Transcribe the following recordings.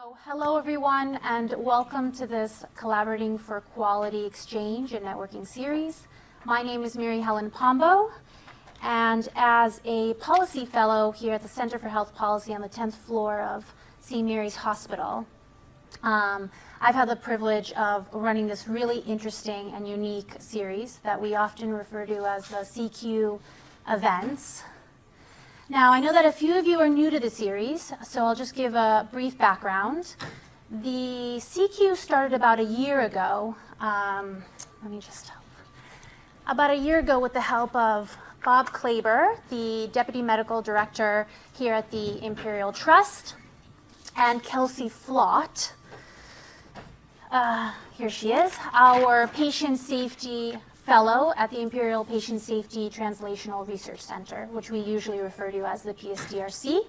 So, hello everyone, and welcome to this Collaborating for Quality Exchange and Networking series. My name is Mary Helen Pombo, and as a policy fellow here at the Center for Health Policy on the 10th floor of St. Mary's Hospital, I've had the privilege of running this really interesting and unique series that we often refer to as the CQ events. Now, I know that a few of you are new to the series, so I'll just give a brief background. The CQ started about a year ago. About a year ago with the help of Bob Klaber, the Deputy Medical Director here at the Imperial Trust, and Kelsey Flott. Here she is, our Patient Safety Fellow at the Imperial Patient Safety Translational Research Center, which we usually refer to as the PSTRC.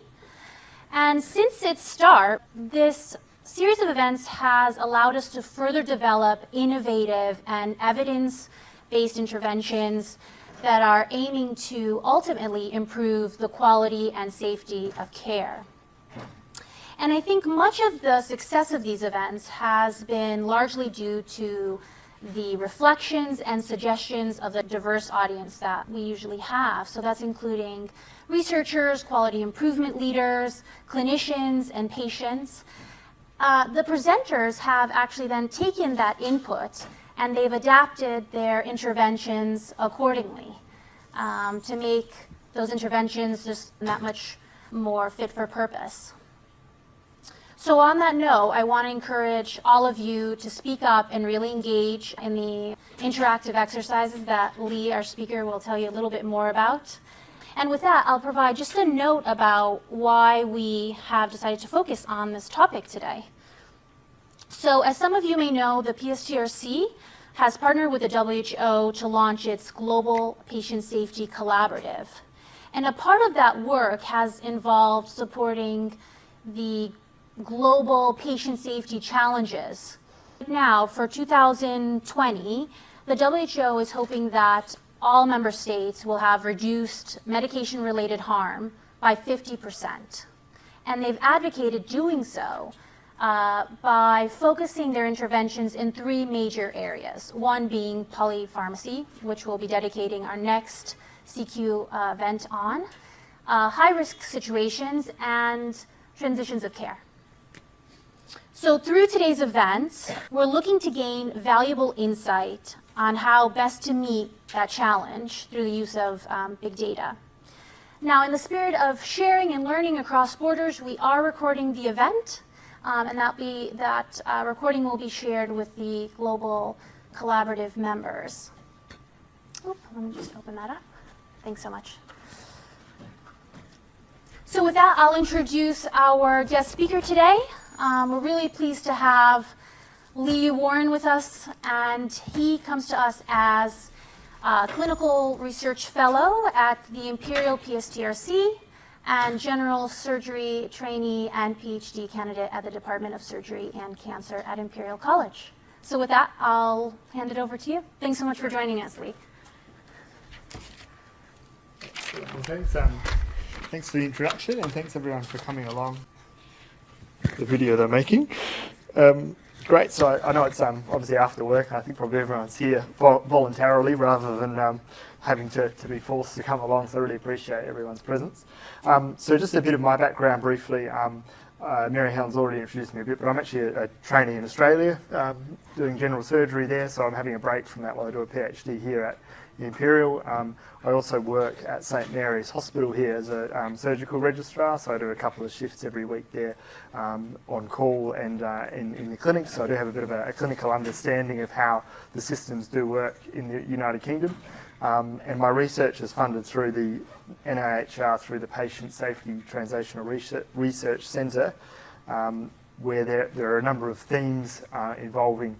And since its start, this series of events has allowed us to further develop innovative and evidence-based interventions that are aiming to ultimately improve the quality and safety of care. And I think much of the success of these events has been largely due to the reflections and suggestions of the diverse audience that we usually have. So that's including researchers, quality improvement leaders, clinicians, and patients. The presenters have actually then taken that input and they've adapted their interventions accordingly to make those interventions just that much more fit for purpose. So on that note, I want to encourage all of you to speak up and really engage in the interactive exercises that Lee, our speaker, will tell you a little bit more about. And with that, I'll provide just a note about why we have decided to focus on this topic today. So as some of you may know, the PSTRC has partnered with the WHO to launch its Global Patient Safety Collaborative. And a part of that work has involved supporting the global patient safety challenges. Now, for 2020, the WHO is hoping that all member states will have reduced medication-related harm by 50%. And they've advocated doing so by focusing their interventions in three major areas. One being polypharmacy, which we'll be dedicating our next CQ event on, high-risk situations, and transitions of care. So through today's event, we're looking to gain valuable insight on how best to meet that challenge through the use of big data. Now, in the spirit of sharing and learning across borders, we are recording the event, and that recording will be shared with the global collaborative members. Let me just open that up. Thanks so much. So with that, I'll introduce our guest speaker today. We're really pleased to have Lee Warren with us, and he comes to us as a clinical research fellow at the Imperial PSTRC and general surgery trainee and PhD candidate at the Department of Surgery and Cancer at Imperial College. So with that, I'll hand it over to you. Thanks so much for joining us, Lee. Well, thanks for the introduction, and thanks everyone for coming along the video they're making. Great, so I know it's obviously after work. I think probably everyone's here voluntarily rather than having to be forced to come along, so I really appreciate everyone's presence. So just a bit of my background briefly. Mary Helen's already introduced me a bit, but I'm actually a trainee in Australia doing general surgery there, so I'm having a break from that while I do a PhD here at the Imperial. I also work at St. Mary's Hospital here as a surgical registrar, so I do a couple of shifts every week there on call and in the clinic, so I do have a bit of a clinical understanding of how the systems do work in the United Kingdom. And my research is funded through the NIHR, through the Patient Safety Translational Research Centre, where there are a number of themes involving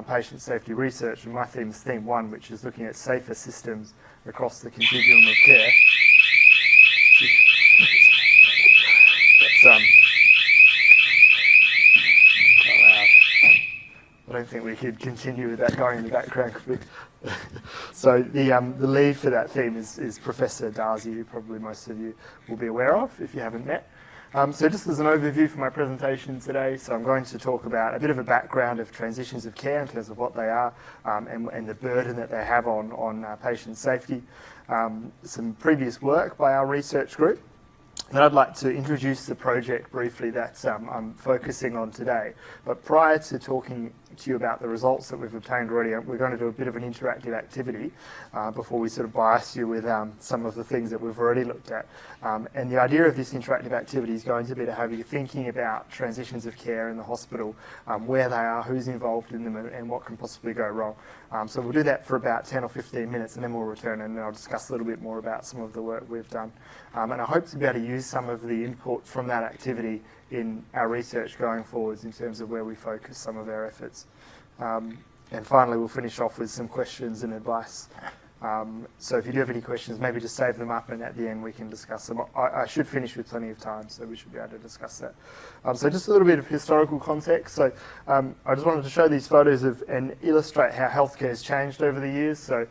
patient safety research, and my theme is theme 1, which is looking at safer systems across the continuum of care. That's I don't think we could continue with that going in the background. So the lead for that theme is Professor Darzi, who probably most of you will be aware of if you haven't met. So just as an overview for my presentation today, so I'm going to talk about a bit of a background of transitions of care in terms of what they are and the burden that they have on patient safety. Some previous work by our research group. Then I'd like to introduce the project briefly that I'm focusing on today. But prior to talking to you about the results that we've obtained already, we're going to do a bit of an interactive activity before we sort of bias you with some of the things that we've already looked at. And the idea of this interactive activity is going to be to have you thinking about transitions of care in the hospital, where they are, who's involved in them, and what can possibly go wrong. So we'll do that for about 10 or 15 minutes, and then we'll return and I'll discuss a little bit more about some of the work we've done. And I hope to be able to use some of the input from that activity in our research going forwards in terms of where we focus some of our efforts. And finally, we'll finish off with some questions and advice. So if you do have any questions, maybe just save them up and at the end we can discuss them. I should finish with plenty of time, so we should be able to discuss that. So just a little bit of historical context. So I just wanted to show these photos and illustrate how healthcare has changed over the years. So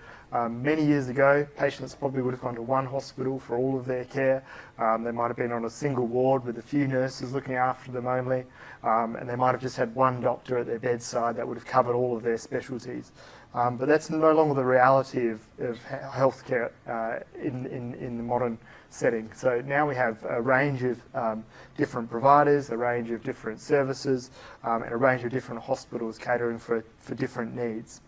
many years ago, patients probably would have gone to one hospital for all of their care. They might have been on a single ward with a few nurses looking after them only, and they might have just had one doctor at their bedside that would have covered all of their specialties. But that's no longer the reality of healthcare in the modern setting. So now we have a range of different providers, a range of different services, and a range of different hospitals catering for different needs.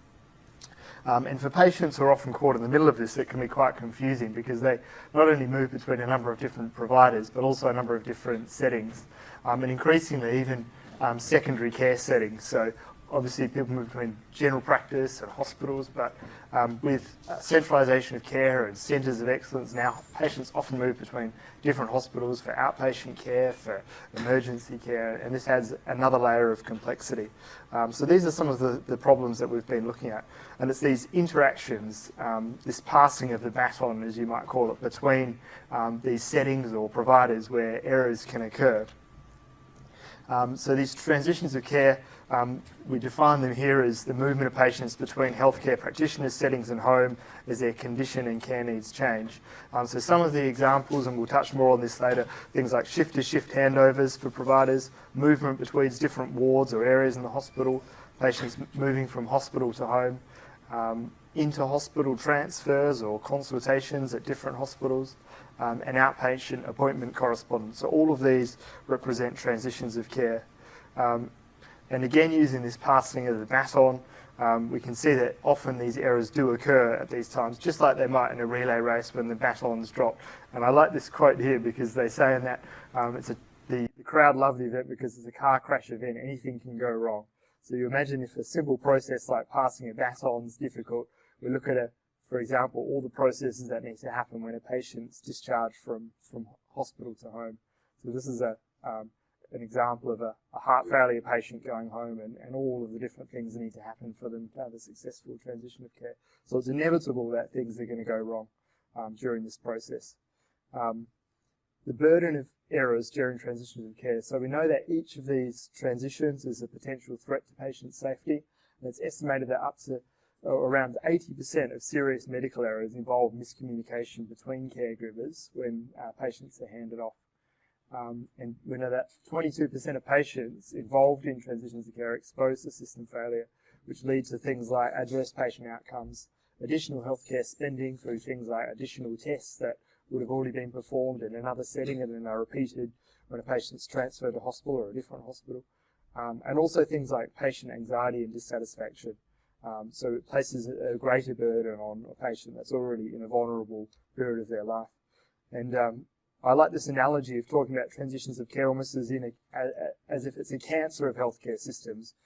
And for patients who are often caught in the middle of this, it can be quite confusing because they not only move between a number of different providers, but also a number of different settings, and increasingly even secondary care settings. So obviously people move between general practice and hospitals, but with centralisation of care and centres of excellence now, patients often move between different hospitals for outpatient care, for emergency care, and this adds another layer of complexity. So these are some of the problems that we've been looking at, and it's these interactions, this passing of the baton, as you might call it, between these settings or providers where errors can occur. So these transitions of care, we define them here as the movement of patients between healthcare practitioners, settings and home as their condition and care needs change. So some of the examples, and we'll touch more on this later, things like shift-to-shift handovers for providers, movement between different wards or areas in the hospital, patients moving from hospital to home, inter-hospital transfers or consultations at different hospitals, and outpatient appointment correspondence. So all of these represent transitions of care. And again, using this passing of the baton, we can see that often these errors do occur at these times, just like they might in a relay race when the baton's dropped. And I like this quote here because they say in that the crowd love the event because it's a car crash event, anything can go wrong. So you imagine if a simple process like passing a baton is difficult, we look at, for example, all the processes that need to happen when a patient's discharged from hospital to home. So this is an example of a heart failure patient going home and all of the different things that need to happen for them to have a successful transition of care. So it's inevitable that things are going to go wrong during this process. The burden of errors during transitions of care. So we know that each of these transitions is a potential threat to patient safety, and it's estimated that up to around 80% of serious medical errors involve miscommunication between caregivers when patients are handed off. And we know that 22% of patients involved in transitions of care are exposed to system failure, which leads to things like adverse patient outcomes, additional healthcare spending through things like additional tests that would have already been performed in another setting and then are repeated when a patient's transferred to hospital or a different hospital, and also things like patient anxiety and dissatisfaction. So it places a greater burden on a patient that's already in a vulnerable period of their life. And I like this analogy of talking about transitions of care almost as if it's a cancer of healthcare systems.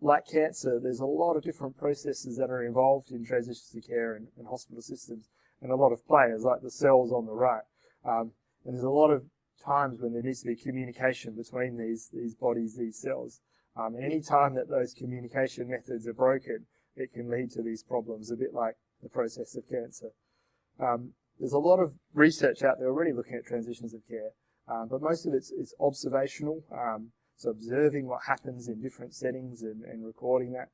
Like cancer, there's a lot of different processes that are involved in transitions of care and hospital systems, and a lot of players, like the cells on the right. And there's a lot of times when there needs to be communication between these bodies, these cells. And any time that those communication methods are broken, it can lead to these problems, a bit like the process of cancer. There's a lot of research out there already looking at transitions of care, but most of it's observational, so observing what happens in different settings and recording that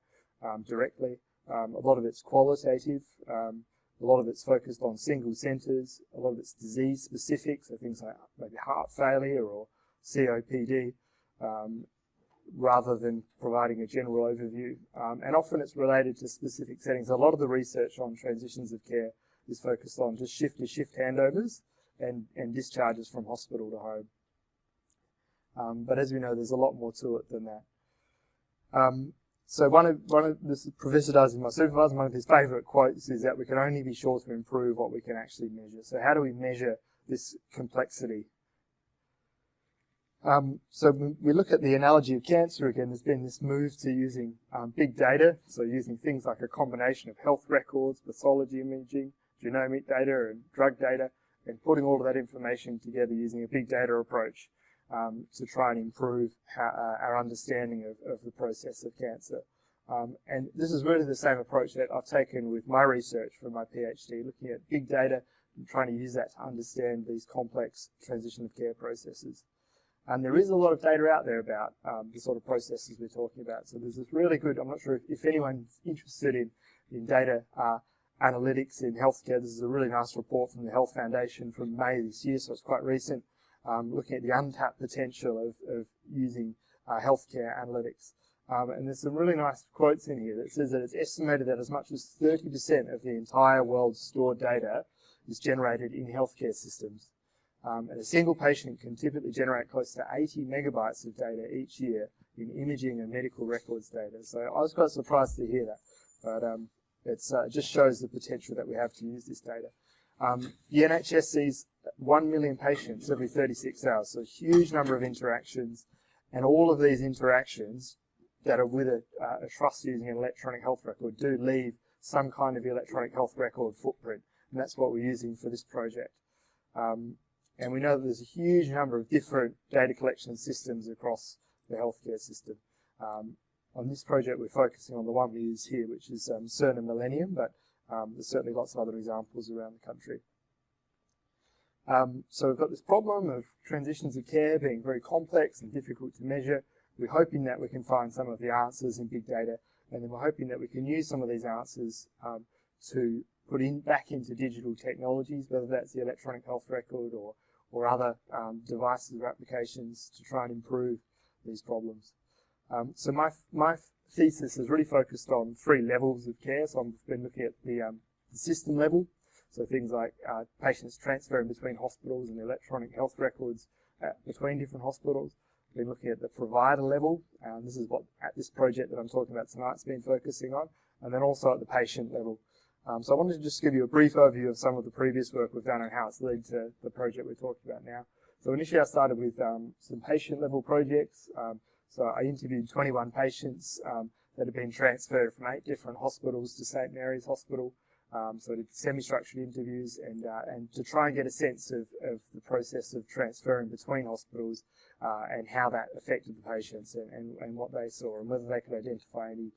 directly. A lot of it's qualitative, A lot of it's focused on single centres, a lot of it's disease specific, so things like maybe heart failure or COPD, rather than providing a general overview. And often it's related to specific settings. A lot of the research on transitions of care is focused on just shift-to-shift handovers and discharges from hospital to home. But as we know, there's a lot more to it than that. So one of this Professor Darcy, my supervisor, one of his favourite quotes is that we can only be sure to improve what we can actually measure. So how do we measure this complexity? So when we look at the analogy of cancer again, there's been this move to using big data, so using things like a combination of health records, pathology imaging, genomic data and drug data, and putting all of that information together using a big data approach to try and improve our understanding of the process of cancer. And this is really the same approach that I've taken with my research for my PhD, looking at big data and trying to use that to understand these complex transition of care processes. And there is a lot of data out there about the sort of processes we're talking about. So there's this really good, I'm not sure if anyone's interested in data analytics in healthcare. This is a really nice report from the Health Foundation from May this year, so it's quite recent, looking at the untapped potential of using healthcare analytics. And there's some really nice quotes in here that says that it's estimated that as much as 30% of the entire world's stored data is generated in healthcare systems. And a single patient can typically generate close to 80 megabytes of data each year in imaging and medical records data. So I was quite surprised to hear that, but it just shows the potential that we have to use this data. The NHS sees 1 million patients every 36 hours, so a huge number of interactions, and all of these interactions that are with a trust using an electronic health record do leave some kind of electronic health record footprint, and that's what we're using for this project. And we know that there's a huge number of different data collection systems across the healthcare system. On this project, we're focusing on the one we use here, which is Cerner Millennium, but there's certainly lots of other examples around the country. So we've got this problem of transitions of care being very complex and difficult to measure. We're hoping that we can find some of the answers in big data, and then we're hoping that we can use some of these answers to put back into digital technologies, whether that's the electronic health record or other devices or applications to try and improve these problems. So my thesis is really focused on 3 levels of care. So I've been looking at the system level, so things like patients transferring between hospitals and electronic health records between different hospitals. I've been looking at the provider level, and this is what at this project that I'm talking about tonight's been focusing on, and then also at the patient level. So I wanted to just give you a brief overview of some of the previous work we've done and how it's led to the project we're talking about now. So initially I started with some patient level projects. So I interviewed 21 patients that had been transferred from 8 different hospitals to St Mary's Hospital. So I did semi-structured interviews and to try and get a sense of the process of transferring between hospitals and how that affected the patients and what they saw and whether they could identify any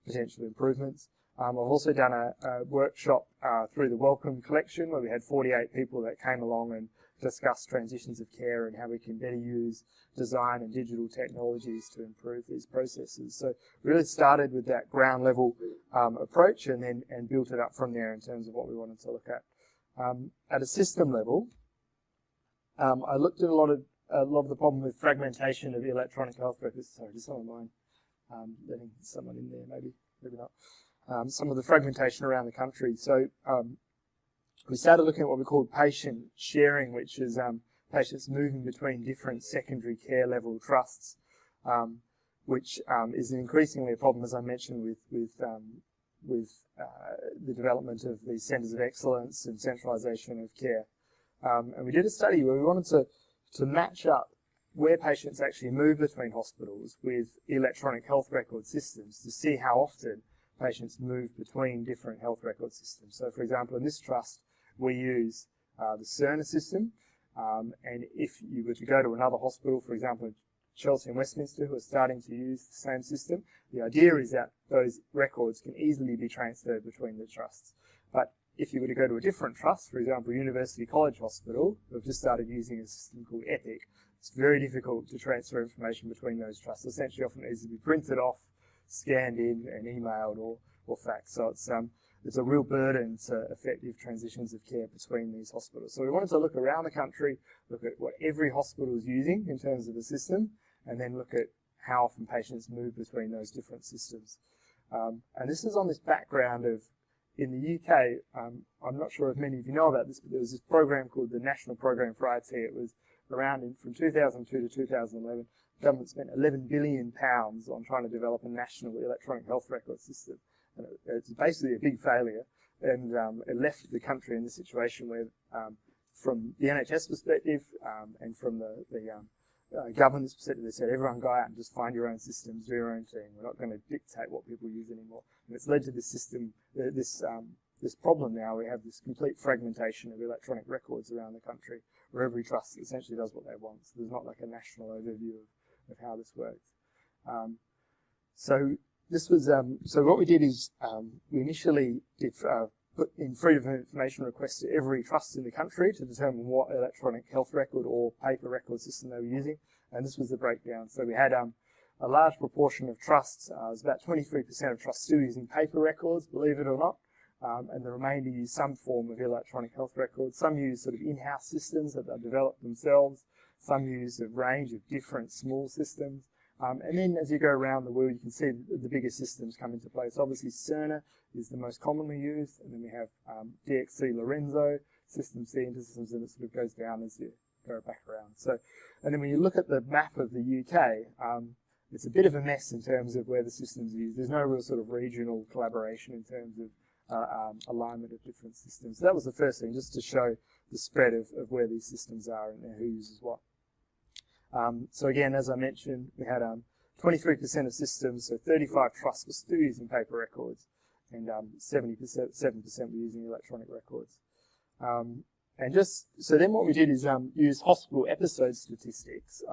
potential improvements. I've also done a workshop through the Wellcome Collection where we had 48 people that came along and discussed transitions of care and how we can better use design and digital technologies to improve these processes. So we really started with that ground level approach and built it up from there in terms of what we wanted to look at. At a system level, I looked at a lot of the problem with fragmentation of the electronic health records. Sorry, just someone mind letting someone in there, maybe not. Some of the fragmentation around the country. So we started looking at what we called patient sharing, which is patients moving between different secondary care level trusts, which is increasingly a problem, as I mentioned, with the development of these centres of excellence and centralisation of care. And we did a study where we wanted to match up where patients actually move between hospitals with electronic health record systems to see how often patients move between different health record systems. So, for example, in this trust, we use the Cerner system, and if you were to go to another hospital, for example, Chelsea and Westminster, who are starting to use the same system, the idea is that those records can easily be transferred between the trusts. But if you were to go to a different trust, for example, University College Hospital, who have just started using a system called Epic, it's very difficult to transfer information between those trusts. Essentially, often it needs to be printed off, scanned in, and emailed or faxed. So it's it's a real burden to effective transitions of care between these hospitals. So we wanted to look around the country, look at what every hospital is using in terms of the system, and then look at how often patients move between those different systems. And this is on this background of, in the UK, I'm not sure if many of you know about this, but there was this program called the National Program for IT. It was around from 2002 to 2011. The government spent £11 billion on trying to develop a national electronic health record system. And it's basically a big failure, and it left the country in this situation where, from the NHS perspective and from the government's perspective, they said, everyone go out and just find your own systems, do your own thing. We're not going to dictate what people use anymore. And it's led to this system, this problem now. We have this complete fragmentation of electronic records around the country, where every trust essentially does what they want. So there's not like a national overview of how this works. So this was, so what we did is we initially did put in freedom of information requests to every trust in the country to determine what electronic health record or paper record system they were using, and this was the breakdown. So we had a large proportion of trusts, it was about 23% of trusts still using paper records, believe it or not, and the remainder use some form of electronic health records. Some use sort of in-house systems that they've developed themselves, some use a range of different small systems. And then as you go around the world, you can see the bigger systems come into place. Obviously, Cerner is the most commonly used, and then we have DXC Lorenzo, System C InterSystems, and it sort of goes down as you go back around. So, and then when you look at the map of the UK, it's a bit of a mess in terms of where the systems are used. There's no real sort of regional collaboration in terms of alignment of different systems. So that was the first thing, just to show the spread of where these systems are and who uses what. So again, as I mentioned, we had 23% of systems, so 35 trusts were still using paper records, and 7% were using electronic records. And just so then what we did is use hospital episode statistics,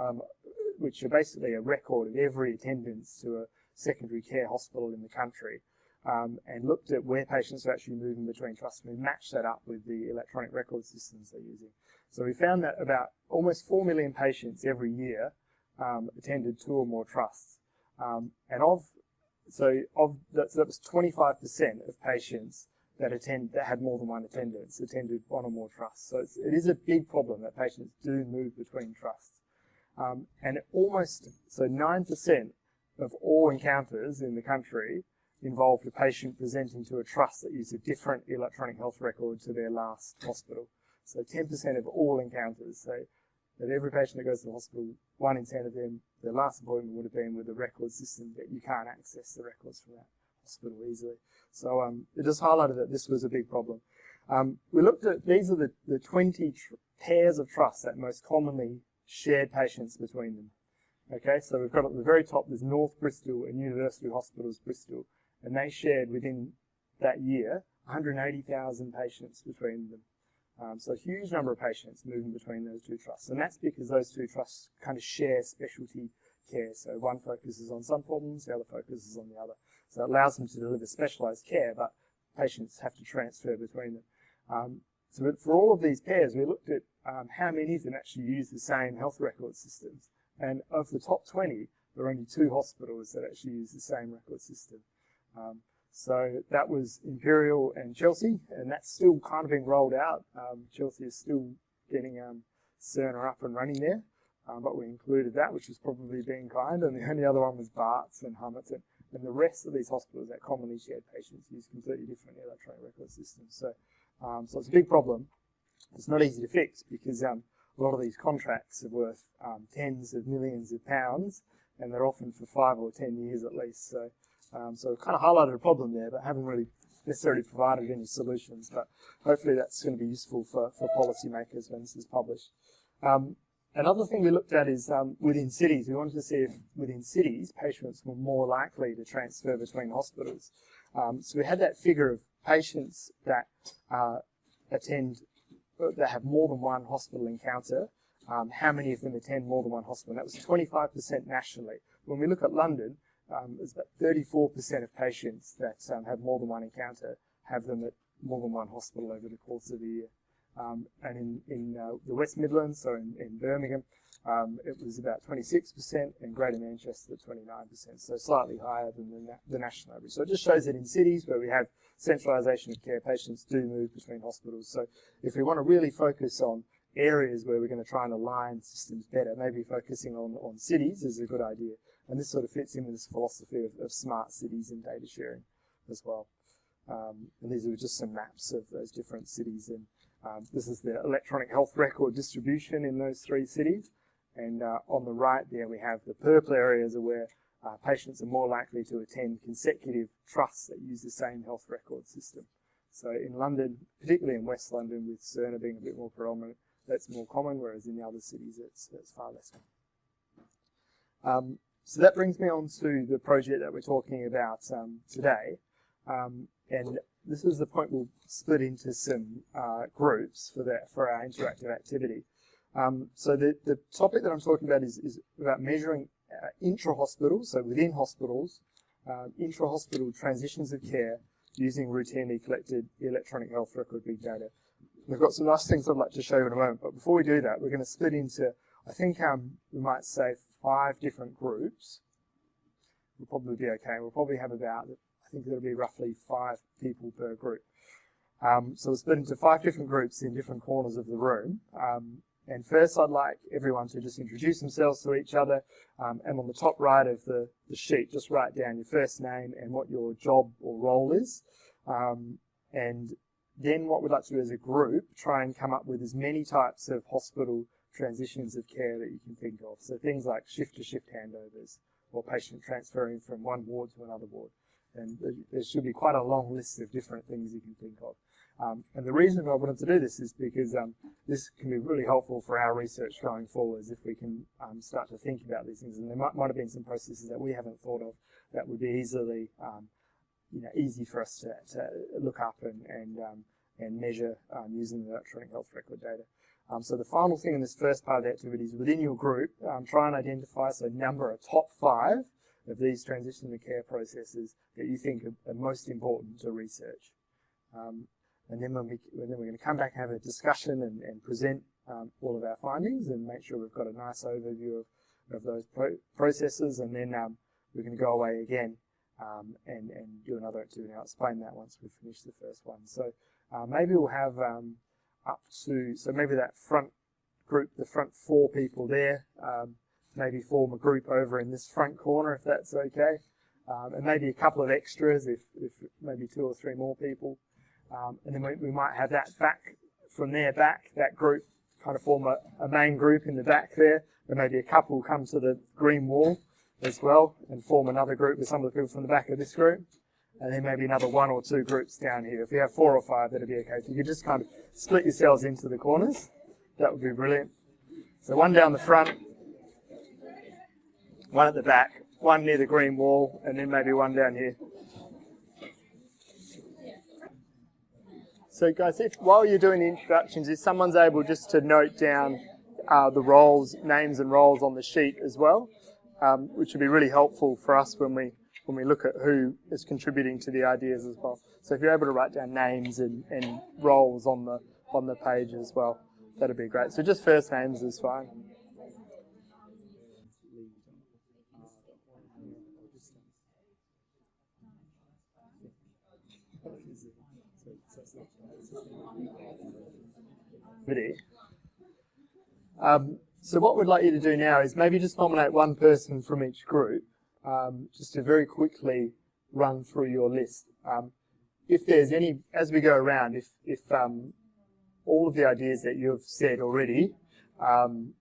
which are basically a record of every attendance to a secondary care hospital in the country, and looked at where patients are actually moving between trusts, and we matched that up with the electronic record systems they're using. So we found that about almost 4 million patients every year attended 2 or more trusts. And that was 25% of patients that had more than one attendance attended 1 or more trusts. So it is a big problem that patients do move between trusts. And so 9% of all encounters in the country involved a patient presenting to a trust that used a different electronic health record to their last hospital. So 10% of all encounters, so that every patient that goes to the hospital, 1 in 10 of them, their last appointment would have been with a record system that you can't access the records from that hospital easily. So it just highlighted that this was a big problem. We looked at, these are the 20 pairs of trusts that most commonly shared patients between them. Okay, so we've got at the very top, there's North Bristol and University Hospitals Bristol, and they shared within that year 180,000 patients between them. So a huge number of patients moving between those 2 trusts. And that's because those 2 trusts kind of share specialty care. So one focuses on some problems, the other focuses on the other. So it allows them to deliver specialised care, but patients have to transfer between them. So for all of these pairs, we looked at how many of them actually use the same health record systems. And of the top 20, there are only 2 hospitals that actually use the same record system. So that was Imperial and Chelsea, and that's still kind of being rolled out. Chelsea is still getting Cerner up and running there, but we included that, which was probably being kind, and the only other one was Barts and Homerton. And the rest of these hospitals that commonly shared patients use completely different electronic record systems. So it's a big problem. It's not easy to fix because a lot of these contracts are worth tens of millions of pounds, and they're often for 5 or 10 years at least. So it kind of highlighted a problem there, but haven't really necessarily provided any solutions. But hopefully that's going to be useful for policymakers when this is published. Another thing we looked at is within cities. We wanted to see if within cities patients were more likely to transfer between hospitals. So we had that figure of patients that that have more than one hospital encounter. How many of them attend more than one hospital? And that was 25% nationally. When we look at London, there's about 34% of patients that have more than one encounter have them at more than one hospital over the course of the year. And in the West Midlands, so in Birmingham, it was about 26%, and Greater Manchester at 29%, so slightly higher than the national average. So it just shows that in cities where we have centralisation of care, patients do move between hospitals. So if we want to really focus on areas where we're going to try and align systems better, maybe focusing on cities is a good idea. And this sort of fits in with this philosophy of smart cities and data sharing as well. And these are just some maps of those different cities. And this is the electronic health record distribution in those 3 cities. And on the right there, we have the purple areas where patients are more likely to attend consecutive trusts that use the same health record system. So in London, particularly in West London, with Cerner being a bit more predominant, that's more common, whereas in the other cities, it's far less common. So that brings me on to the project that we're talking about today. And this is the point we'll split into some groups for our interactive activity. So the topic that I'm talking about is about measuring intra-hospital, so within hospitals, intra-hospital transitions of care using routinely collected electronic health record big data. We've got some nice things I'd like to show you in a moment, but before we do that, we're going to split into, I think we might say 5 different groups. We'll probably be okay. We'll probably have about, I think it'll be roughly 5 people per group. So we'll split into 5 different groups in different corners of the room. And first, I'd like everyone to just introduce themselves to each other. And on the top right of the sheet, just write down your first name and what your job or role is. And then what we'd like to do as a group, try and come up with as many types of hospital transitions of care that you can think of. So things like shift-to-shift handovers or patient transferring from one ward to another ward. And there should be quite a long list of different things you can think of. And the reason I wanted to do this is because this can be really helpful for our research going forwards if we can start to think about these things. And there might have been some processes that we haven't thought of that would be easy for us to look up and measure using the electronic health record data. So the final thing in this first part of the activity is within your group, try and identify, so number a top 5 of these transition to care processes that you think are most important to research. And then we're going to come back and have a discussion and present all of our findings and make sure we've got a nice overview of those processes. And then we're going to go away again and do another activity. I'll explain that once we've finished the first one. So maybe we'll have so maybe that front group, the front 4 people there, maybe form a group over in this front corner if that's okay. And maybe a couple of extras if maybe 2 or 3 more people. And then we might have that that group kind of form a main group in the back there, and maybe a couple come to the green wall as well and form another group with some of the people from the back of this group, and then maybe another 1 or 2 groups down here. If we have 4 or 5, that'd be okay. If you could just kind of split yourselves into the corners, that would be brilliant. So 1 down the front, 1 at the back, 1 near the green wall, and then maybe 1 down here. So guys, while you're doing the introductions, if someone's able just to note down the names and roles on the sheet as well, which would be really helpful for us when we look at who is contributing to the ideas as well. So if you're able to write down names and roles on the page as well, that'd be great. So just first names is fine. So what we'd like you to do now is maybe just nominate 1 person from each group, just to very quickly run through your list. If there's any, as we go around, if all of the ideas that you've said already, all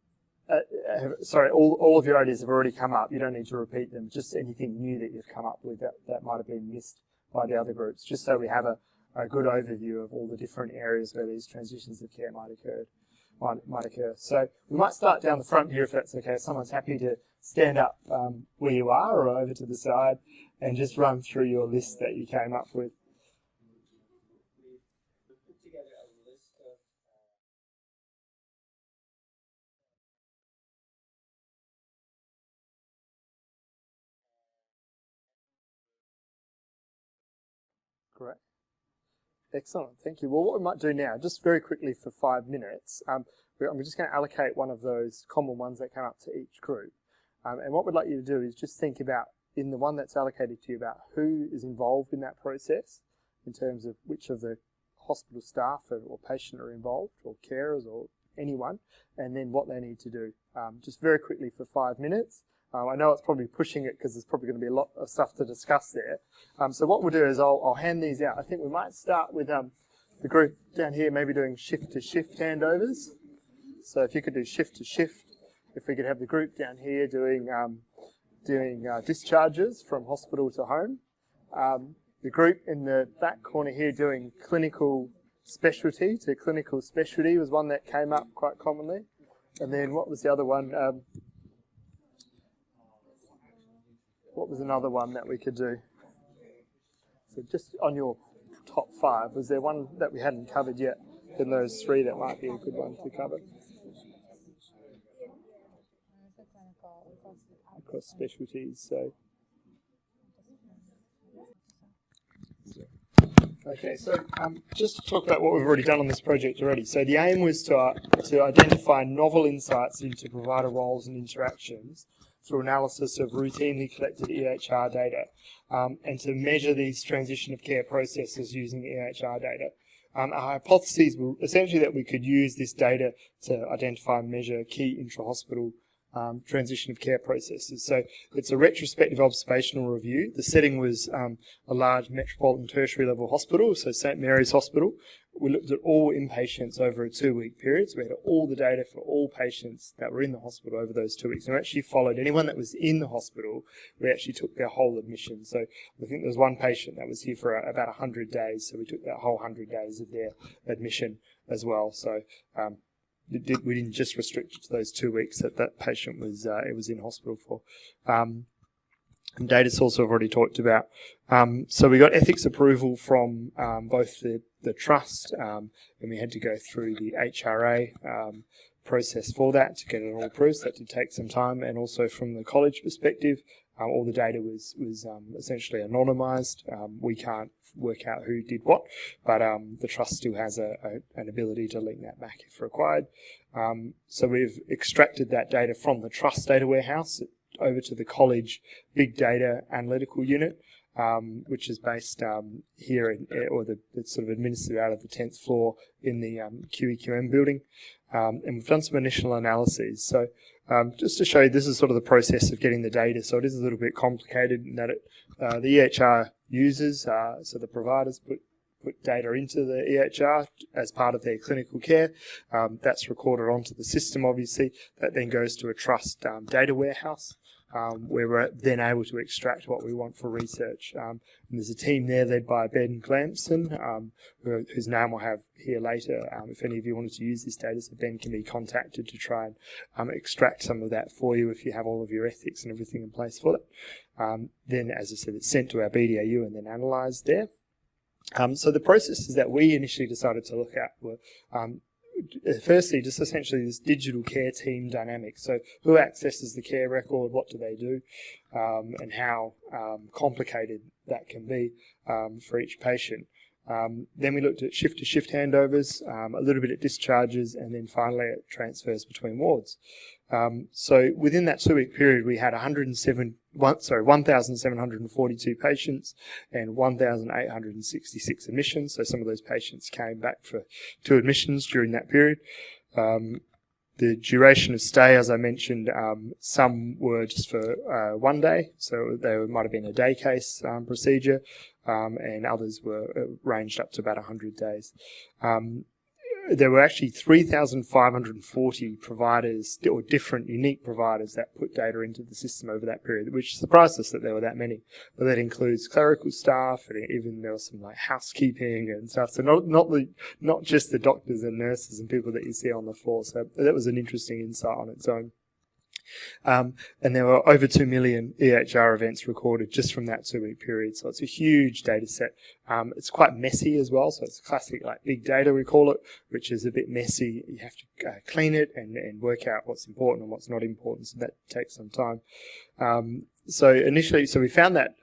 of your ideas have already come up, you don't need to repeat them, just anything new that you've come up with that might have been missed by the other groups, just so we have a good overview of all the different areas where these transitions of care might occur. So we might start down the front here if that's okay. If someone's happy to stand up where you are or over to the side and just run through your list that you came up with. Correct. Excellent, thank you. Well, what we might do now, just very quickly for 5 minutes, I'm just going to allocate one of those common ones that come up to each group. And what we'd like you to do is just think about, in the one that's allocated to you, about who is involved in that process, in terms of which of the hospital staff or patient are involved, or carers, or anyone, and then what they need to do. Just very quickly for 5 minutes. I know it's probably pushing it because there's probably going to be a lot of stuff to discuss there. So what we'll do is I'll hand these out. I think we might start with the group down here, maybe doing shift-to-shift handovers. So if you could do shift-to-shift, if we could have the group down here doing discharges from hospital to home. The group in the back corner here doing clinical specialty to clinical specialty was one that came up quite commonly. And then what was the other one? What was another one that we could do? So just on your top 5, was there one that we hadn't covered yet in those 3 that might be a good one to cover? Across specialties, so. Okay, so just to talk about what we've already done on this project already. So the aim was to identify novel insights into provider roles and interactions through analysis of routinely collected EHR data, and to measure these transition of care processes using EHR data. Our hypotheses were essentially that we could use this data to identify and measure key intra-hospital transition of care processes. So it's a retrospective observational review. The setting was a large metropolitan tertiary level hospital, so St Mary's Hospital. We looked at all inpatients over a 2-week period, so we had all the data for all patients that were in the hospital over those 2 weeks. And we actually followed anyone that was in the hospital. We actually took their whole admission. So I think there was one patient that was here for about 100 days, so we took that whole 100 days of their admission as well. So we didn't just restrict it to those 2 weeks that patient was in hospital for. And data source I've already talked about. So we got ethics approval from both the trust, and we had to go through the HRA process for that to get it all approved. So that did take some time, and also from the college perspective, all the data was essentially anonymised. We can't work out who did what, but the trust still has an ability to link that back if required. So we've extracted that data from the trust data warehouse over to the college big data analytical unit, which is based here, it's sort of administered out of the 10th floor in the QEQM building. And we've done some initial analyses. So just to show you, this is sort of the process of getting the data. So it is a little bit complicated in that the EHR users, so the providers put data into the EHR as part of their clinical care. That's recorded onto the system, obviously. That then goes to a trust data warehouse, where we're then able to extract what we want for research. And there's a team there led by Ben Glamson, whose name we'll have here later, if any of you wanted to use this data. So Ben can be contacted to try and extract some of that for you if you have all of your ethics and everything in place for that. Then, as I said, it's sent to our BDAU and then analysed there. So the processes that we initially decided to look at were firstly, just essentially this digital care team dynamic. So who accesses the care record, what do they do, and how complicated that can be for each patient. Then we looked at shift-to-shift handovers, a little bit at discharges, and then finally at transfers between wards. So within that 2-week period, we had 1,742 patients and 1,866 admissions. So some of those patients came back for 2 admissions during that period. The duration of stay, as I mentioned, some were just for 1 day, so they might have been a day case procedure, and others were ranged up to about 100 days. There were actually 3,540 providers, or different unique providers, that put data into the system over that period, which surprised us that there were that many. But that includes clerical staff, and even there was some like housekeeping and stuff. So not just the doctors and nurses and people that you see on the floor. So that was an interesting insight on its own. And there were over 2 million EHR events recorded just from that 2-week period. So it's a huge data set. It's quite messy as well. So it's classic like big data, we call it, which is a bit messy. You have to clean it and work out what's important and what's not important. So that takes some time. So we found that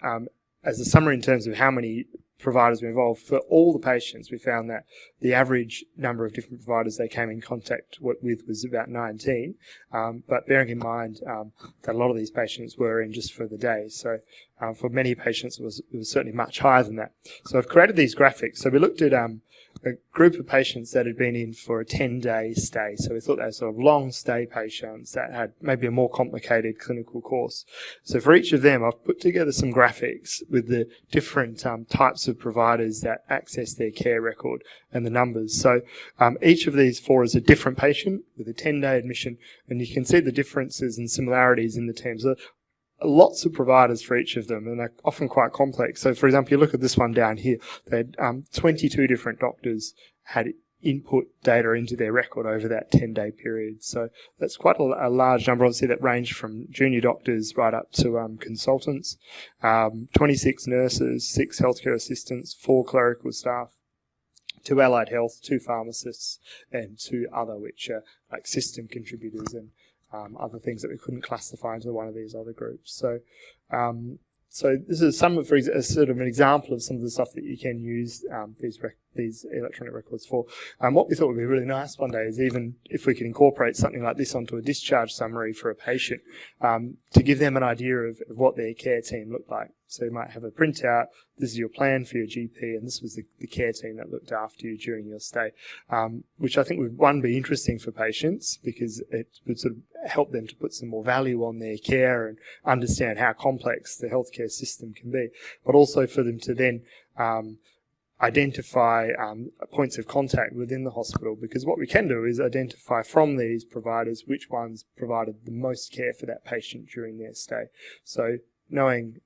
as a summary in terms of how many providers were involved. For all the patients, we found that the average number of different providers they came in contact with was about 19. But bearing in mind that a lot of these patients were in just for the day. So for many patients, it was certainly much higher than that. So I've created these graphics. So we looked at a group of patients that had been in for a 10-day stay. So we thought they were sort of long stay patients that had maybe a more complicated clinical course. So for each of them, I've put together some graphics with the different types of providers that access their care record and the numbers. So each of these 4 is a different patient with a 10-day admission, and you can see the differences and similarities in the teams. Lots of providers for each of them, and they're often quite complex. So, for example, you look at this one down here, they had 22 different doctors had input data into their record over that 10-day period. So that's quite a large number, obviously, that ranged from junior doctors right up to consultants, 26 nurses, 6 healthcare assistants, 4 clerical staff, 2 allied health, 2 pharmacists, and 2 other, which are like system contributors and other things that we couldn't classify into one of these other groups. So, so this is sort of an example of some of the stuff that you can use these electronic records for. What we thought would be really nice one day is even if we could incorporate something like this onto a discharge summary for a patient to give them an idea of what their care team looked like. So you might have a printout, this is your plan for your GP, and this was the care team that looked after you during your stay, which I think would, one, be interesting for patients because it would sort of help them to put some more value on their care and understand how complex the healthcare system can be, but also for them to then identify points of contact within the hospital, because what we can do is identify from these providers which ones provided the most care for that patient during their stay. So knowing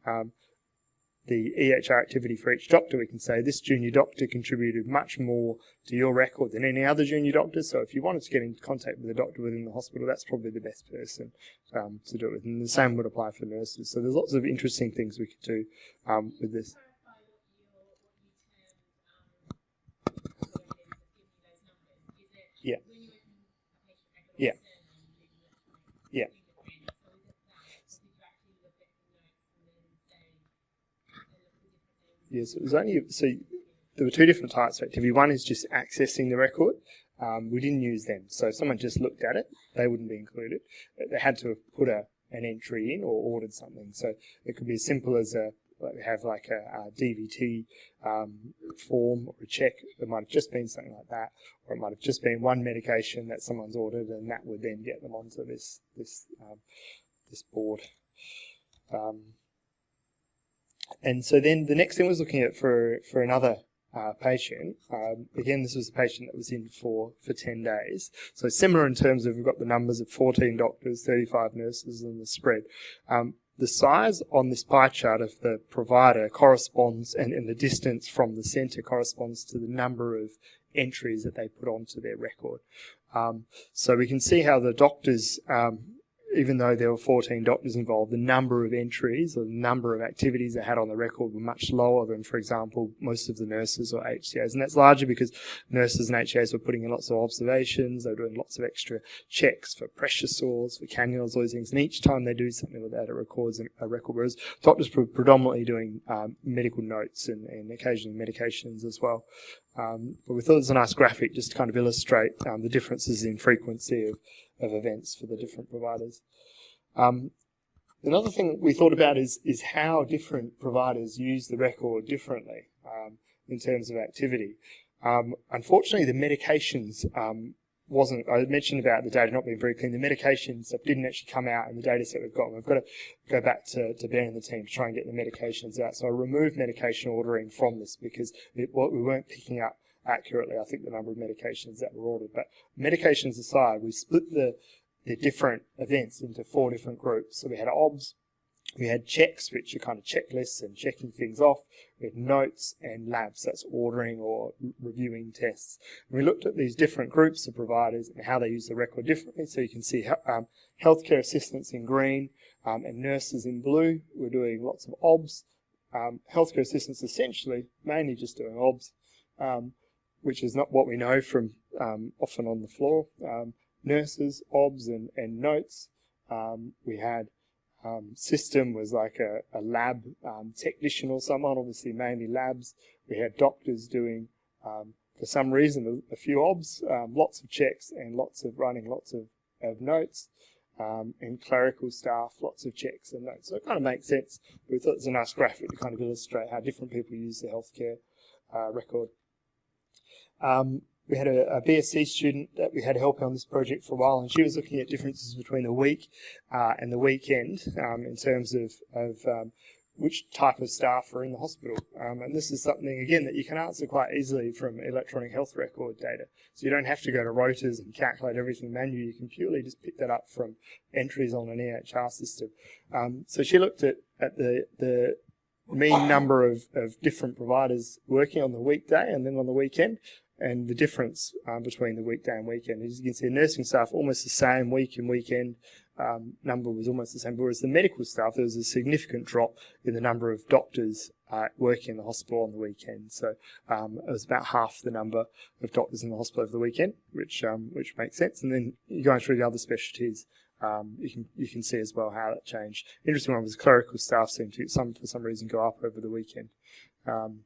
the EHR activity for each doctor, we can say this junior doctor contributed much more to your record than any other junior doctor. So if you wanted to get into contact with a doctor within the hospital, that's probably the best person to do it with. And the same would apply for nurses. So there's lots of interesting things we could do with this. Yeah. Yeah. Yeah. Yes, it was only, so there were 2 different types of activity. One is just accessing the record. We didn't use them. So if someone just looked at it, they wouldn't be included. They had to have put an entry in or ordered something. So it could be as simple as we have like a DVT form or a check. It might have just been something like that, or it might have just been one medication that someone's ordered, and that would then get them onto this board. And so then the next thing was looking at for another patient. Again, this was a patient that was in for 10 days. So similar in terms of we've got the numbers of 14 doctors, 35 nurses, and the spread. The size on this pie chart of the provider corresponds, and the distance from the centre corresponds to the number of entries that they put onto their record. So we can see how the doctors, even though there were 14 doctors involved, the number of entries or the number of activities they had on the record were much lower than, for example, most of the nurses or HCAs. And that's largely because nurses and HCAs were putting in lots of observations, they were doing lots of extra checks for pressure sores, for cannulas, all these things. And each time they do something like that, it records a record, whereas doctors were predominantly doing medical notes and occasionally medications as well. But we thought it was a nice graphic just to kind of illustrate the differences in frequency of events for the different providers. Another thing we thought about is how different providers use the record differently in terms of activity. Unfortunately, the medications wasn't, I mentioned about the data not being very clean, the medications didn't actually come out in the data set we've got. We've got to go back to Ben and the team to try and get the medications out. So I removed medication ordering from this because we weren't picking up accurately, I think, the number of medications that were ordered. But medications aside, we split the different events into 4 different groups. So we had OBS, we had checks, which are kind of checklists and checking things off. We had notes and labs, that's ordering or reviewing tests. And we looked at these different groups of providers and how they use the record differently. So you can see healthcare assistants in green and nurses in blue. We're doing lots of OBS. Healthcare assistants essentially mainly just doing OBS, which is not what we know from often on the floor. Nurses, OBS and notes. We had system was like a lab technician or someone, obviously mainly labs. We had doctors doing, for some reason, a few obs, lots of checks and running lots of notes, and clerical staff, lots of checks and notes. So it kind of makes sense. We thought it was a nice graphic to kind of illustrate how different people use the healthcare record. We had a BSc student that we had help on this project for a while, and she was looking at differences between the week and the weekend in terms of which type of staff are in the hospital. And this is something, again, that you can answer quite easily from electronic health record data. So you don't have to go to rotas and calculate everything manually. You can purely just pick that up from entries on an EHR system. So she looked at the mean number of different providers working on the weekday and then on the weekend, and the difference between the weekday and weekend. As you can see, nursing staff almost the same, week and weekend number was almost the same, whereas the medical staff, there was a significant drop in the number of doctors working in the hospital on the weekend. So it was about half the number of doctors in the hospital over the weekend, which makes sense. And then going through the other specialties, you can see as well how that changed. Interesting one was clerical staff seemed to for some reason go up over the weekend. And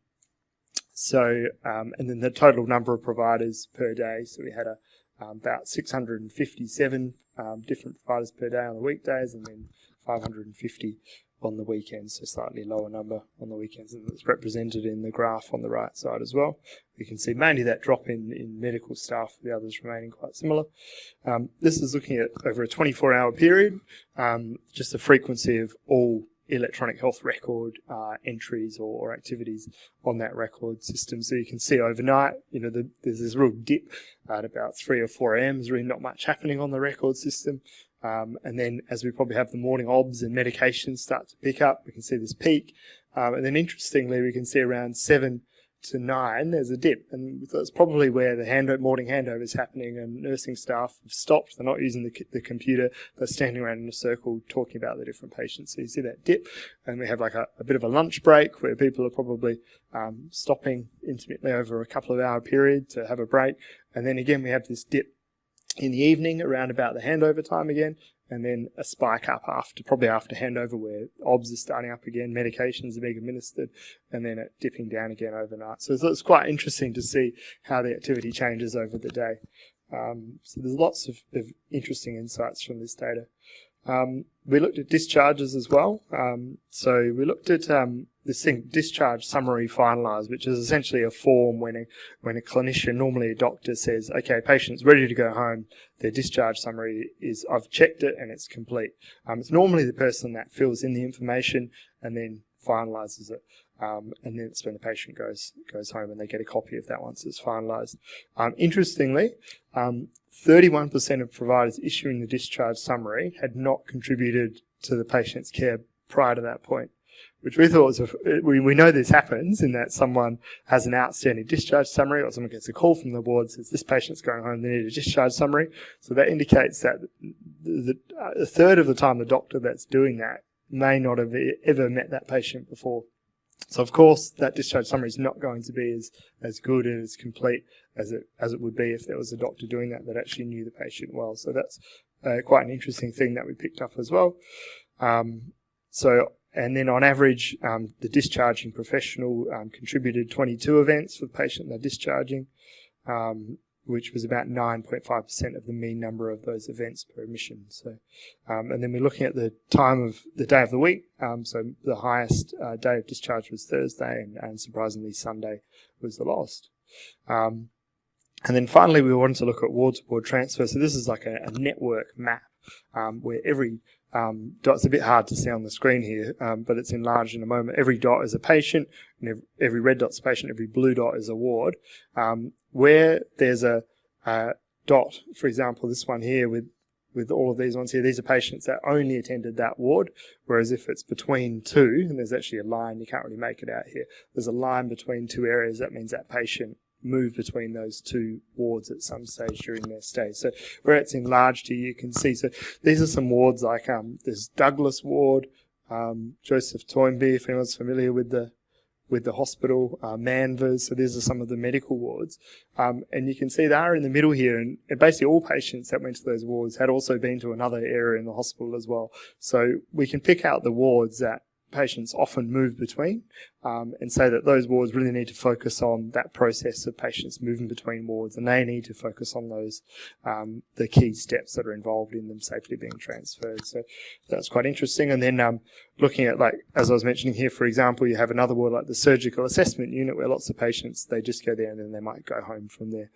then the total number of providers per day. So we had about 657 different providers per day on the weekdays, and then 550 on the weekends, so slightly lower number on the weekends, and it's represented in the graph on the right side as well. You can see mainly that drop in medical staff, the others remaining quite similar. This is looking at over a 24-hour period, just the frequency of all electronic health record entries or activities on that record system. So you can see overnight, there's this real dip at about 3 or 4 a.m. There's really not much happening on the record system. And then as we probably have the morning obs and medications start to pick up, we can see this peak. And then interestingly, we can see around 7 to 9, there's a dip. And that's probably where the morning handover is happening, and nursing staff have stopped. They're not using the computer. They're standing around in a circle talking about the different patients. So you see that dip, and we have like a bit of a lunch break where people are probably stopping intermittently over a couple of hour period to have a break. And then again, we have this dip in the evening around about the handover time again, and then a spike up probably after handover where obs are starting up again, medications are being administered, and then it dipping down again overnight. So it's quite interesting to see how the activity changes over the day. So there's lots of interesting insights from this data. We looked at discharges as well. So we looked at this thing, Discharge Summary Finalised, which is essentially a form when a clinician, normally a doctor, says, okay, patient's ready to go home, their discharge summary is, I've checked it and it's complete. It's normally the person that fills in the information and then finalises it. And then it's when the patient goes home and they get a copy of that once it's finalised. Interestingly, 31% of providers issuing the discharge summary had not contributed to the patient's care prior to that point, which we thought was, we know this happens in that someone has an outstanding discharge summary, or someone gets a call from the ward, says this patient's going home, they need a discharge summary. So that indicates that a third of the time the doctor that's doing that may not have ever met that patient before. So of course that discharge summary is not going to be as good and as complete as it would be if there was a doctor doing that actually knew the patient well. So that's quite an interesting thing that we picked up as well. And then on average, the discharging professional contributed 22 events for the patient they're discharging, which was about 9.5% of the mean number of those events per admission. So, and then we're looking at the time of the day of the week. So the highest day of discharge was Thursday, and surprisingly Sunday was the lowest. And then finally, we wanted to look at Waterboard Transfers. So this is like a network map where every dot's a bit hard to see on the screen here, but it's enlarged in a moment. Every dot is a patient, and every red dot's a patient, every blue dot is a ward. Where there's a dot, for example, this one here with all of these ones here, these are patients that only attended that ward, whereas if it's between two, and there's actually a line, you can't really make it out here, there's a line between two areas, that means that patient moved between those two wards at some stage during their stay. So where it's enlarged here, you can see. So these are some wards like there's Douglas Ward, Joseph Toynbee, if anyone's familiar with the with the hospital, Manvers, so these are some of the medical wards. And you can see they are in the middle here, and basically all patients that went to those wards had also been to another area in the hospital as well. So we can pick out the wards that patients often move between, and say that those wards really need to focus on that process of patients moving between wards, and they need to focus on those, the key steps that are involved in them safely being transferred. So that's quite interesting. And then looking at, like, as I was mentioning here, for example, you have another ward like the surgical assessment unit where lots of patients, they just go there and then they might go home from there.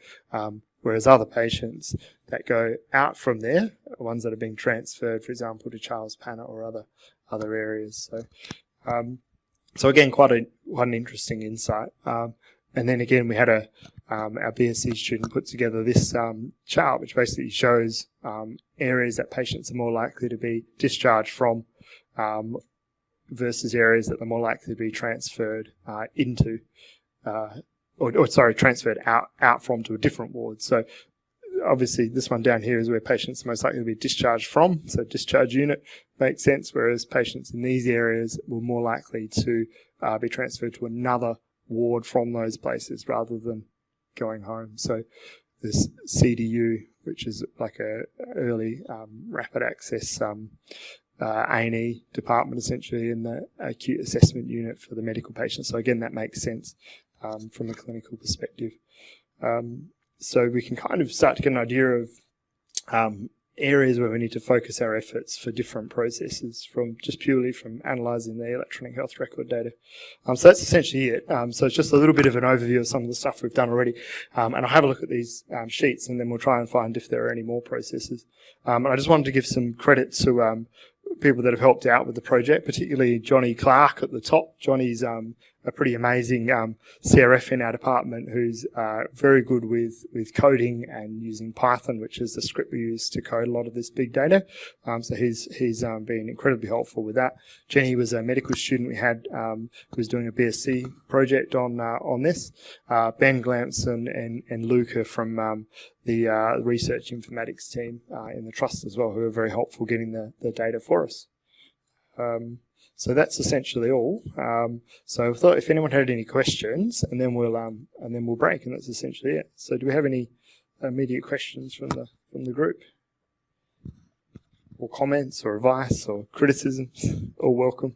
Whereas other patients that go out from there, ones that are being transferred, for example, to Charles Panner or other areas. So again, quite an interesting insight. And then again, we had our BSc student put together this chart, which basically shows areas that patients are more likely to be discharged from versus areas that are more likely to be transferred into, transferred out from to a different ward. So obviously this one down here is where patients are most likely to be discharged from, so discharge unit makes sense, whereas patients in these areas were more likely to be transferred to another ward from those places rather than going home. So this CDU, which is like a early rapid access A&E department essentially in the acute assessment unit for the medical patients. So again, that makes sense from a clinical perspective. So we can kind of start to get an idea of areas where we need to focus our efforts for different processes from just purely from analysing the electronic health record data. So that's essentially it. So it's just a little bit of an overview of some of the stuff we've done already. And I'll have a look at these sheets and then we'll try and find if there are any more processes. And I just wanted to give some credit to people that have helped out with the project, particularly Johnny Clark at the top. Johnny's a pretty amazing CRF in our department who's very good with coding and using Python, which is the script we use to code a lot of this big data. So he's been incredibly helpful with that. Jenny was a medical student we had who was doing a BSc project on this. Ben Glamson and Luca from the research informatics team in the trust as well, who are very helpful getting the data for us. So that's essentially all. So I thought if anyone had any questions, and then we'll break, and that's essentially it. So do we have any immediate questions from the group, or comments, or advice, or criticisms? All welcome.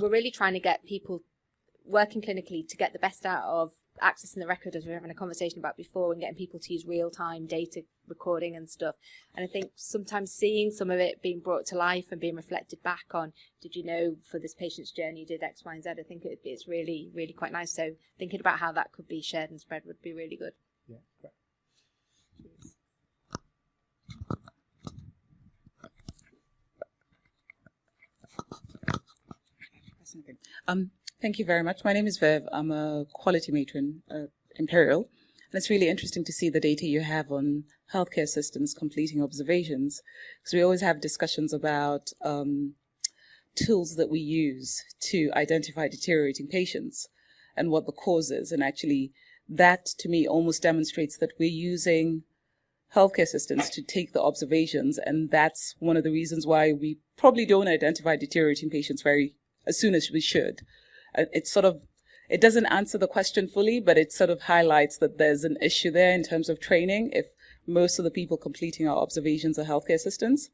We're really trying to get people working clinically to get the best out of accessing the record, as we were having a conversation about before, and getting people to use real-time data recording and stuff. And I think sometimes seeing some of it being brought to life and being reflected back on, did you know for this patient's journey you did X, Y, and Z, I think it's really, really quite nice. So thinking about how that could be shared and spread would be really good. Yeah, great. Cheers. Thank you very much. My name is Viv. I'm a quality matron at Imperial, and it's really interesting to see the data you have on healthcare assistants completing observations, because we always have discussions about tools that we use to identify deteriorating patients and what the cause is. And actually, that to me almost demonstrates that we're using healthcare assistants to take the observations, and that's one of the reasons why we probably don't identify deteriorating patients as soon as we should. It doesn't answer the question fully, but it sort of highlights that there's an issue there in terms of training if most of the people completing our observations are healthcare assistants.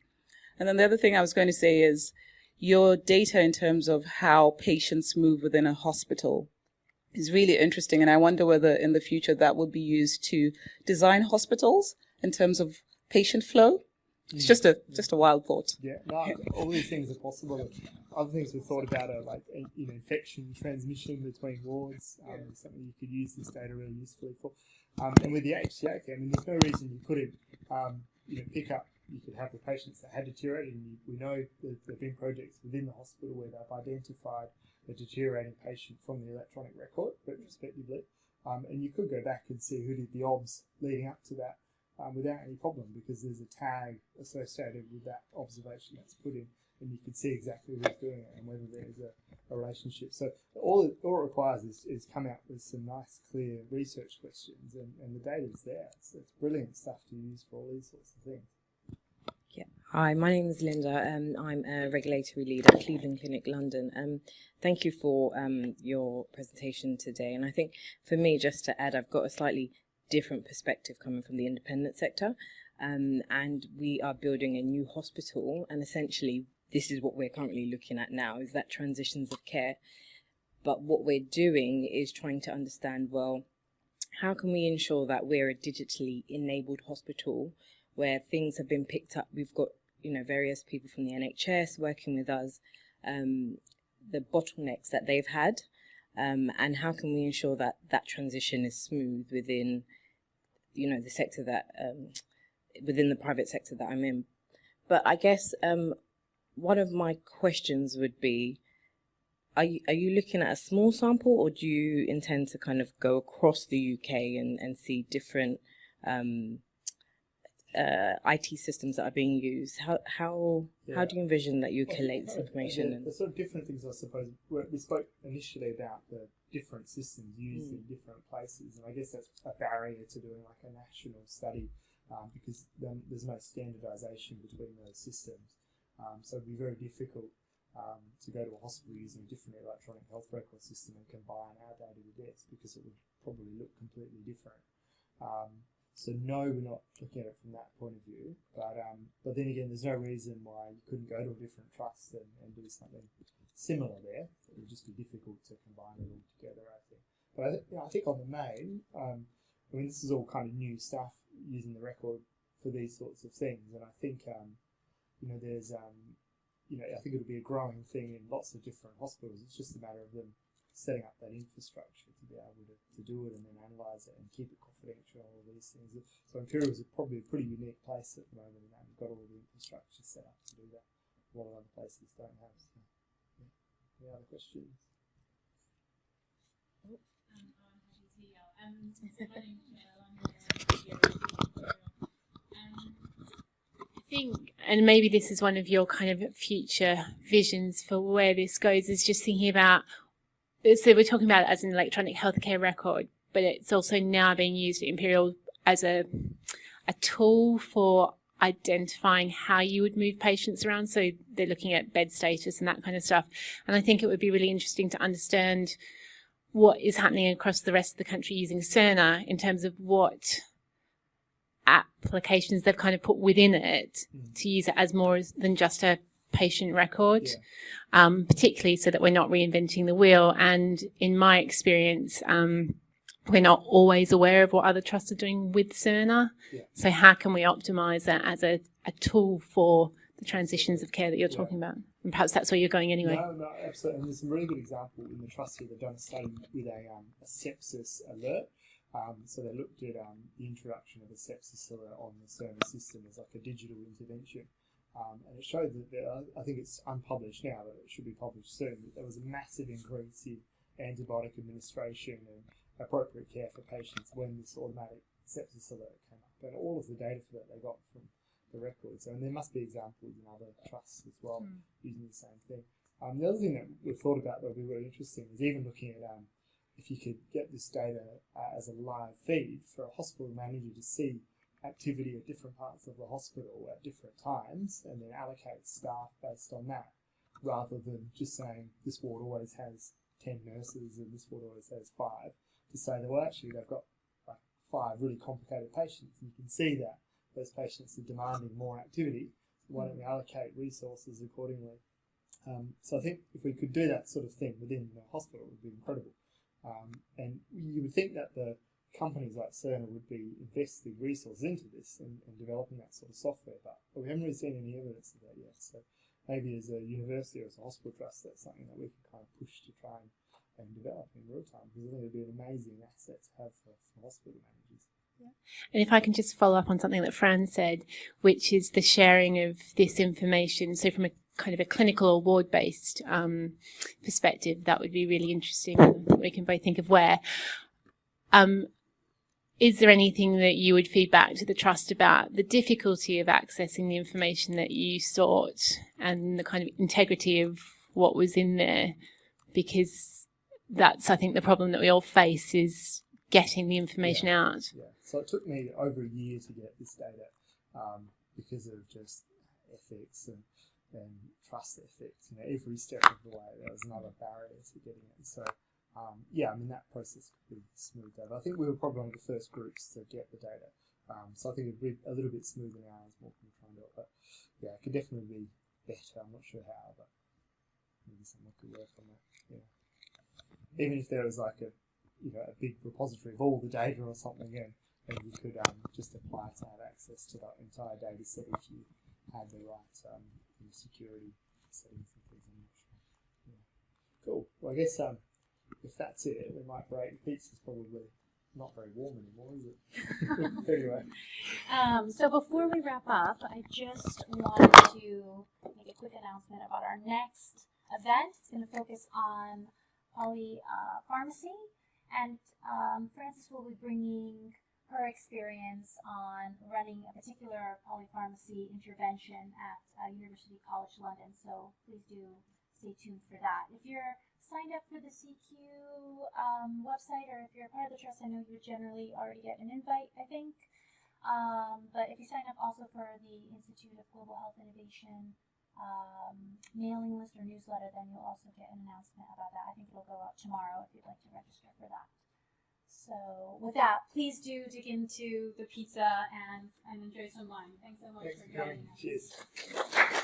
And then the other thing I was going to say is your data in terms of how patients move within a hospital is really interesting. And I wonder whether in the future that will be used to design hospitals in terms of patient flow. It's just a wild thought. Yeah, no, all these things are possible. Other things we've thought about are like infection transmission between wards. Something you could use this data really usefully for. And with the HCA, I mean, there's no reason you couldn't pick up. You could have the patients that had deteriorated. And we know that there have been projects within the hospital where they've identified a deteriorating patient from the electronic record retrospectively, and you could go back and see who did the OBS leading up to that. without any problem, because there's a tag associated with that observation that's put in, and you can see exactly who's doing it and whether there's a relationship. So all it requires is come out with some nice, clear research questions, and the data's there. It's brilliant stuff to use for all these sorts of things. Yeah. Hi, my name is Linda. I'm a regulatory lead at Cleveland Clinic London. Thank you for your presentation today. And I think for me, just to add, I've got a slightly different perspective coming from the independent sector. And we are building a new hospital, and essentially this is what we're currently looking at now, is that transitions of care. But what we're doing is trying to understand, well, how can we ensure that we're a digitally enabled hospital where things have been picked up? We've got, various people from the NHS working with us, the bottlenecks that they've had, and how can we ensure that that transition is smooth within, the sector that, within the private sector that I'm in. But I guess one of my questions would be, are you looking at a small sample, or do you intend to kind of go across the UK and see different IT systems that are being used? How do you envision that you collate this information? The sort of different things, I suppose. We spoke initially about the different systems used in different places, and I guess that's a barrier to doing like a national study, because then there's no standardisation between those systems. So it'd be very difficult to go to a hospital using a different electronic health record system and combine our data with theirs, because it would probably look completely different. So no, we're not looking at it from that point of view. But then again, there's no reason why you couldn't go to a different trust and do something similar there. It would just be difficult to combine it all together, I think. But I think on the main, this is all kind of new stuff, using the record for these sorts of things, and I think there's I think it'll be a growing thing in lots of different hospitals. It's just a matter of them setting up that infrastructure to be able to do it and then analyse it and keep it confidential and all these things. So Imperial is probably a pretty unique place at the moment, and we've got all the infrastructure set up to do that. A lot of other places don't have. So, yeah. Any other questions? I think, and maybe this is one of your kind of future visions for where this goes, is just thinking about, so we're talking about it as an electronic healthcare record, but it's also now being used at Imperial as a tool for identifying how you would move patients around. So they're looking at bed status and that kind of stuff. And I think it would be really interesting to understand what is happening across the rest of the country using Cerner in terms of what applications they've kind of put within it to use it as more than just a patient record, particularly so that we're not reinventing the wheel. And in my experience, we're not always aware of what other trusts are doing with Cerner. So how can we optimise that as a tool for the transitions of care that you're talking about? And perhaps that's where you're going anyway. No, absolutely. And there's some really good example in the trust here. They've done a study with a sepsis alert. So they looked at the introduction of a sepsis alert on the Cerner system as like a digital intervention. And it showed that I think it's unpublished now, but it should be published soon, that there was a massive increase in antibiotic administration and appropriate care for patients when this automatic sepsis alert came up. And all of the data for that they got from the records. And there must be examples in other trusts as well using the same thing. The other thing that we've thought about that would be really interesting is even looking at if you could get this data as a live feed for a hospital manager to see activity at different parts of the hospital at different times and then allocate staff based on that, rather than just saying this ward always has 10 nurses and this ward always has 5, to say that, well, actually they've got like 5 really complicated patients, and you can see that those patients are demanding more activity. Why don't we allocate resources accordingly? So I think if we could do that sort of thing within the hospital, it would be incredible. And you would think that the companies like Cerner would be investing resources into this and developing that sort of software, but we haven't really seen any evidence of that yet. So maybe as a university or as a hospital trust, that's something that we can kind of push to try and develop in real time, because I think it would be an amazing asset to have for hospital managers. And if I can just follow up on something that Fran said, which is the sharing of this information. So from a kind of a clinical or ward-based perspective, that would be really interesting. We can both think of where. is there anything that you would feed back to the trust about the difficulty of accessing the information that you sought and the kind of integrity of what was in there? Because that's, I think, the problem that we all face is getting the information out. Yeah, so it took me over a year to get this data because of just ethics and trust ethics. Every step of the way there was another barrier to getting it. So yeah, I mean, that process could be smoothed over. I think we were probably one of the first groups to get the data. So I think it'd be a little bit smoother now as more people try and do it. But yeah, it could definitely be better. I'm not sure how, but maybe someone could work on that. Yeah. Even if there was like a big repository of all the data or something, and you could just apply to have access to that entire data set if you had the right security settings and things. I'm not sure. Yeah. Cool. Well, I guess if that's it, we might break. Pizza's probably not very warm anymore, is it? Anyway. So before we wrap up, I just wanted to make a quick announcement about our next event. It's going to focus on polypharmacy, and Frances will be bringing her experience on running a particular polypharmacy intervention at University College London. So please do stay tuned for that. If you're signed up for the CQ website, or if you're a part of the trust, I know you generally already get an invite, I think. But if you sign up also for the Institute of Global Health Innovation mailing list or newsletter, then you'll also get an announcement about that. I think it'll go out tomorrow if you'd like to register for that. So with that, please do dig into the pizza and enjoy some wine. Thanks so much for joining us. Cheers.